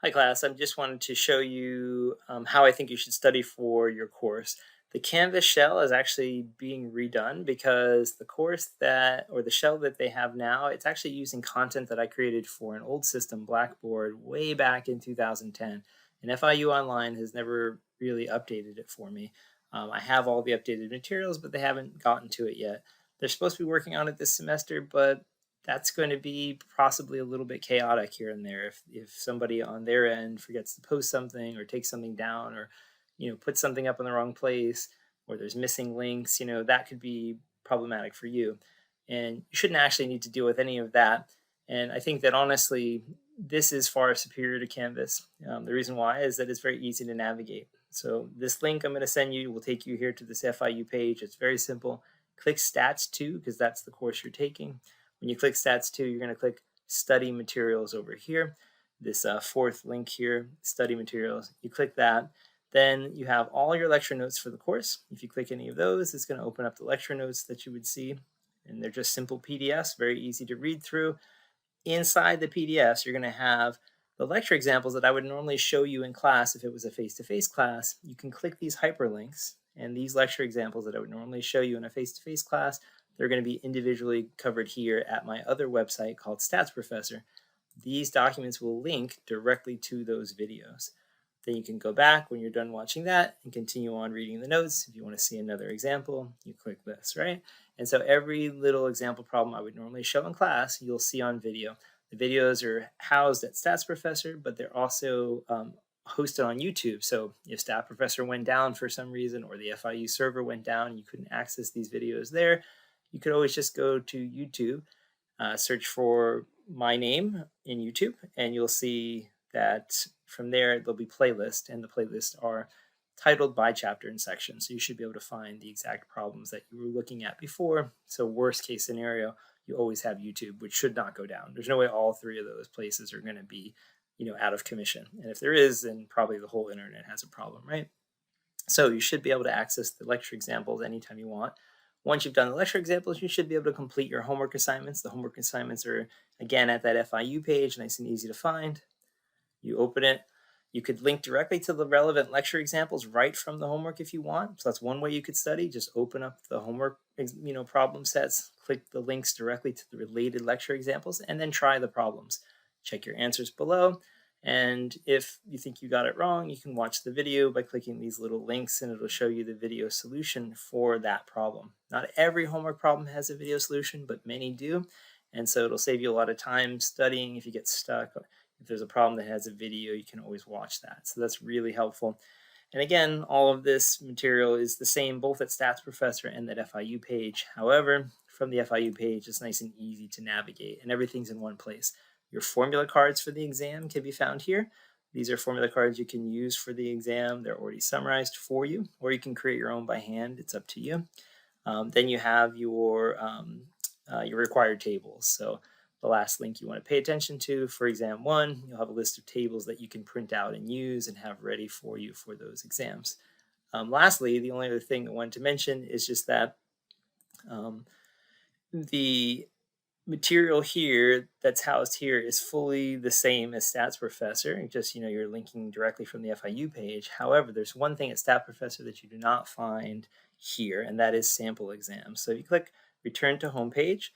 Hi class, I just wanted to show you how I think you should study for your course. The Canvas shell is actually being redone because the course that, or the shell that they have now, it's actually using content that I created for an old system, Blackboard, way back in 2010. And FIU Online has never really updated it for me. I have all the updated materials, but they haven't gotten to it yet. They're supposed to be working on it this semester, but that's going to be possibly a little bit chaotic here and there if somebody on their end forgets to post something or take something down or put something up in the wrong place or there's missing links. That could be problematic for you, and you shouldn't actually need to deal with any of that. And I think that honestly this is far superior to Canvas. The reason why is that it's very easy to navigate. So this link I'm going to send you will take you here to this FIU page. It's very simple. Click stats 2 because that's the course you're taking. When you click Stats 2, you're going to click Study Materials over here. This fourth link here, Study Materials. You click that. Then you have all your lecture notes for the course. If you click any of those, it's going to open up the lecture notes that you would see. And they're just simple PDFs, very easy to read through. Inside the PDFs, you're going to have the lecture examples that I would normally show you in class if it was a face-to-face class. You can click these hyperlinks, and these lecture examples that I would normally show you in a face-to-face class, they're going to be individually covered here at my other website called Stats Professor. These documents will link directly to those videos. Then you can go back when you're done watching that and continue on reading the notes. If you want to see another example, you click this, right? And so every little example problem I would normally show in class, you'll see on video. The videos are housed at Stats Professor, but they're also hosted on YouTube. So if Stats Professor went down for some reason or the FIU server went down and you couldn't access these videos there, you could always just go to YouTube, search for my name in YouTube, and you'll see that from there there'll be playlists, and the playlists are titled by chapter and section. So you should be able to find the exact problems that you were looking at before. So worst case scenario, you always have YouTube, which should not go down. There's no way all three of those places are going to be, out of commission. And if there is, then probably the whole internet has a problem, right? So you should be able to access the lecture examples anytime you want. Once you've done the lecture examples, you should be able to complete your homework assignments. The homework assignments are, again, at that FIU page, nice and easy to find. You open it. You could link directly to the relevant lecture examples right from the homework if you want. So that's one way you could study. Just open up the homework, problem sets, click the links directly to the related lecture examples, and then try the problems. Check your answers below. And if you think you got it wrong, you can watch the video by clicking these little links, and it'll show you the video solution for that problem. Not every homework problem has a video solution, but many do. And so it'll save you a lot of time studying if you get stuck. If there's a problem that has a video, you can always watch that. So that's really helpful. And again, all of this material is the same both at Stats Professor and that FIU page. However, from the FIU page, it's nice and easy to navigate, and everything's in one place. Your formula cards for the exam can be found here. These are formula cards you can use for the exam. They're already summarized for you, or you can create your own by hand. It's up to you. Then you have your required tables. So the last link you want to pay attention to for exam 1, you'll have a list of tables that you can print out and use and have ready for you for those exams. Lastly, the only other thing I wanted to mention is just that the material here that's housed here is fully the same as Stats Professor. Just, you're linking directly from the FIU page. However, there's one thing at Stats Professor that you do not find here, and that is sample exams. So if you click Return to Homepage,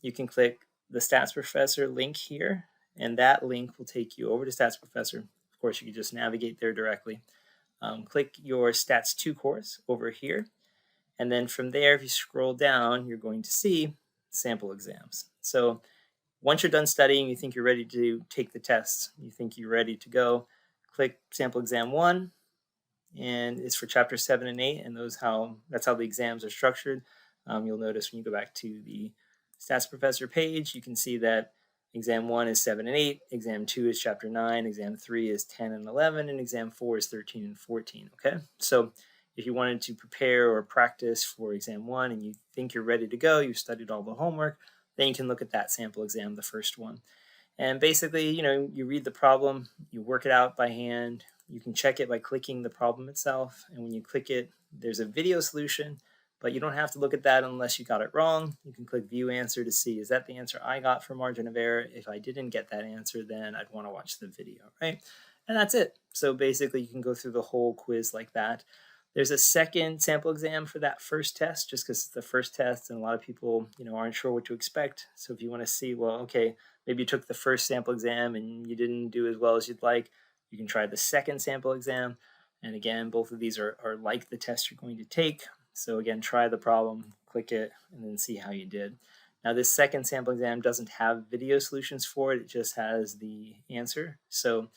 you can click the Stats Professor link here, and that link will take you over to Stats Professor. Of course, you can just navigate there directly. Click your Stats 2 course over here, and then from there, if you scroll down, you're going to see sample exams. So once you're done studying, you think you're ready to take the tests, you think you're ready to go, click sample exam 1, and it's for chapter 7 and 8, and that's how the exams are structured. You'll notice when you go back to the Stats Professor page, you can see that exam 1 is 7 and 8, exam 2 is chapter 9, exam 3 is 10 and 11, and exam 4 is 13 and 14, okay? So if you wanted to prepare or practice for exam 1 and you think you're ready to go, you've studied all the homework, then you can look at that sample exam, the first one. And basically, you read the problem, you work it out by hand, you can check it by clicking the problem itself, and when you click it, there's a video solution, but you don't have to look at that unless you got it wrong. You can click View Answer to see, is that the answer I got for margin of error? If I didn't get that answer, then I'd want to watch the video, right? And that's it. So basically, you can go through the whole quiz like that. There's a second sample exam for that first test, just because it's the first test, and a lot of people, aren't sure what to expect. So if you want to see, well, okay, maybe you took the first sample exam and you didn't do as well as you'd like, you can try the second sample exam. And again, both of these are like the test you're going to take. So again, try the problem, click it, and then see how you did. Now, this second sample exam doesn't have video solutions for it. It just has the answer. So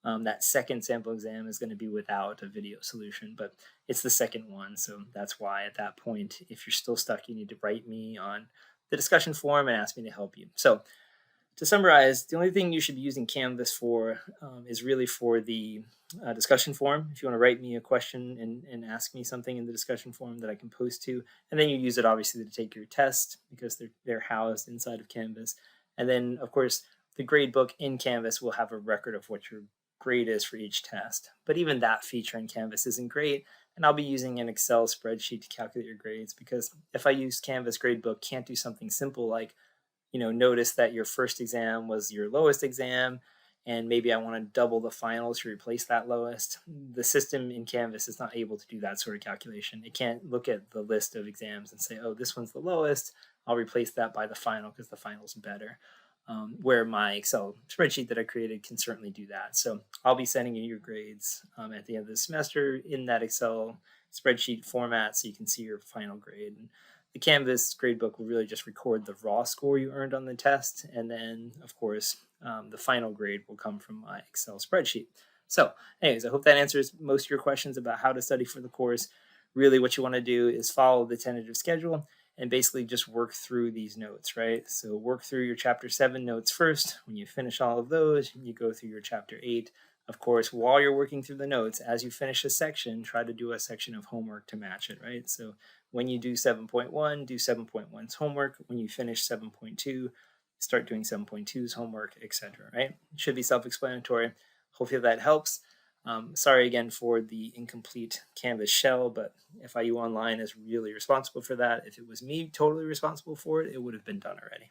that second sample exam is going to be without a video solution, but it's the second one. So that's why at that point, if you're still stuck, you need to write me on the discussion forum and ask me to help you. So to summarize, the only thing you should be using Canvas for is really for the discussion forum. If you want to write me a question and ask me something in the discussion forum that I can post to, and then you use it obviously to take your test because they're housed inside of Canvas. And then of course, the grade book in Canvas will have a record of what your grade is for each test. But even that feature in Canvas isn't great. And I'll be using an Excel spreadsheet to calculate your grades, because if I use Canvas gradebook, can't do something simple like notice that your first exam was your lowest exam, and maybe I want to double the final to replace that lowest. The system in Canvas is not able to do that sort of calculation. It can't look at the list of exams and say, oh, this one's the lowest, I'll replace that by the final because the final's better. Where my Excel spreadsheet that I created can certainly do that. So I'll be sending you your grades at the end of the semester in that Excel spreadsheet format so you can see your final grade. And the Canvas gradebook will really just record the raw score you earned on the test, and then, of course, the final grade will come from my Excel spreadsheet. So, anyways, I hope that answers most of your questions about how to study for the course. Really, what you want to do is follow the tentative schedule and basically just work through these notes, right? So work through your chapter 7 notes first. When you finish all of those, you go through your chapter 8. Of course, while you're working through the notes, as you finish a section, try to do a section of homework to match it, right? So when you do 7.1, do 7.1's homework. When you finish 7.2, start doing 7.2's homework, etc., right? It should be self-explanatory. Hopefully that helps. Sorry again for the incomplete Canvas shell, but FIU Online is really responsible for that. If it was me totally responsible for it, it would have been done already.